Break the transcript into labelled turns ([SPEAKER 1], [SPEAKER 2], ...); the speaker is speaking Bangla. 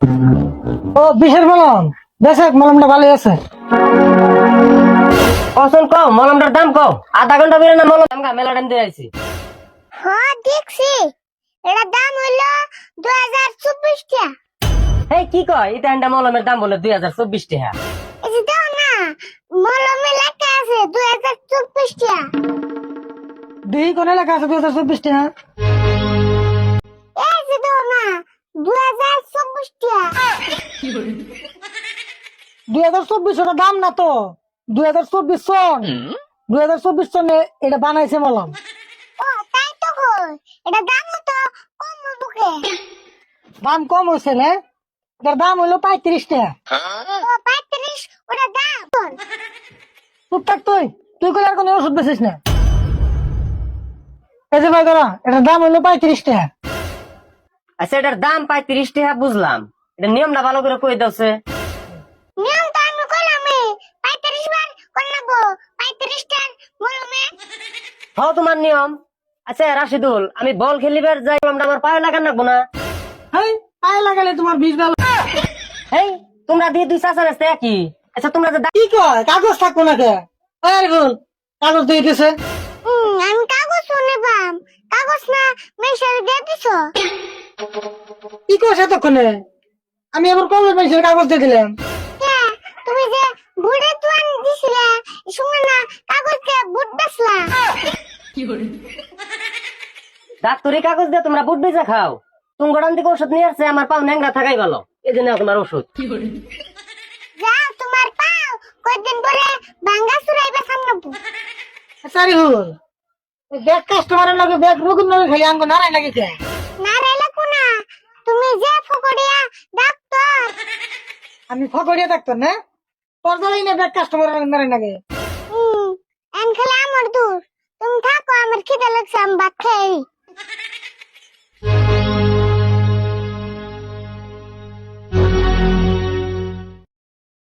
[SPEAKER 1] ও বিশের মলম দেখ মলমটা ভালো আছে।
[SPEAKER 2] কসন কও মলমটার দাম কও। আধা ঘন্টা বেরে না মলম দাম মেলা টাইম দিয়ে আইছি।
[SPEAKER 3] হ্যাঁ দেখছি, এটার দাম হইলো 2024 টাকা।
[SPEAKER 2] এই কি কয় এটা একটা মলমের দাম বলে 2024 টাকা।
[SPEAKER 3] এই যে দাও না, মলমে লেখা আছে 2024 টাকা।
[SPEAKER 1] দুই কোনে লেখা আছে 2024 টাকা।
[SPEAKER 3] এই যে দাও না, 2024 টাকা।
[SPEAKER 1] 2024 ওটা দাম না তো, 2024 সন। 2024 সনে এটা বানাইছে মলম।
[SPEAKER 3] ও তাই তো কই, এটা দাম তো কম বুকে।
[SPEAKER 1] দাম কম হয়েছে না, এটার দাম হইলো 35 টাকা।
[SPEAKER 3] ও 35, ওটা দাম।
[SPEAKER 1] চুপ থাক তুই, তুই করে আর কোনো ওষুধ বেছিস না। এই যে ভাই দাঁড়া, এটার দাম হইলো 35 টাকা।
[SPEAKER 2] আচ্ছা এটার দাম 35 টাকা বুঝলাম, এটা নিয়মটা ভালো করে কই দাওছে।
[SPEAKER 3] নিয়ম তো আমি কইলাম 35 বার করলাবো, 35 টাকা মলমে।
[SPEAKER 2] হ্যাঁ তোমার নিয়ম। আচ্ছা রাশিদুল, আমি বল খেলিবার যাই মলমটা আমার পায়ে লাগান রাখবো না?
[SPEAKER 1] হেই, পায়ে লাগালে তোমার বিষ ভালো।
[SPEAKER 2] এই তোমরা দিয়ে দুই চাচার আসতে একই। আচ্ছা তোমরা যে
[SPEAKER 1] কি কয় কাগজ থাকবো না কে? আরে বল, কাগজ দিয়ে দিছে।
[SPEAKER 3] আমি কাগজ শুনেবাম, কাগজ না মেশারে দিয়ে দিছো।
[SPEAKER 1] কি কইছ এতক্ষণে? আমি আবার কবে মেশিনের কাগজ দিয়ে দিলাম?
[SPEAKER 3] হ্যাঁ, তুমি যে বুড়ে তুয়ান দিছিলে, শুনে না কাগজকে বুট বেসলা।
[SPEAKER 2] ডাক্তারি কাগজ দিয়ে তোমরা বুট বেজা খাও। তুঙ্গড়ান থেকে ওষুধ নিয়ে আসছে, আমার পাও ন্যাংরা থাকাই ভালো। এই জন্য তোমার ওষুধ।
[SPEAKER 3] যাও তোমার পাও কয়দিন পরে ভাঙ্গা চুরাইবে সামনে।
[SPEAKER 1] সারি হল ব্যাগ কাস্টমারের লগে ব্যাগ রুগুন লগে খালি আঙ্গ নারাই লাগে কে?
[SPEAKER 3] না রাইলে কোনা, তুমি যে ফকড়িয়া ডাক্তার।
[SPEAKER 1] আমি ফকরিয়া ডাক্তার না, তোর দলাই না ব্যাগ কাস্টমারের নারাই লাগে।
[SPEAKER 3] এন খেলে আমার দূর, তুমি থাকো, আমার খিদে লাগছে, আমি ভাত খাই।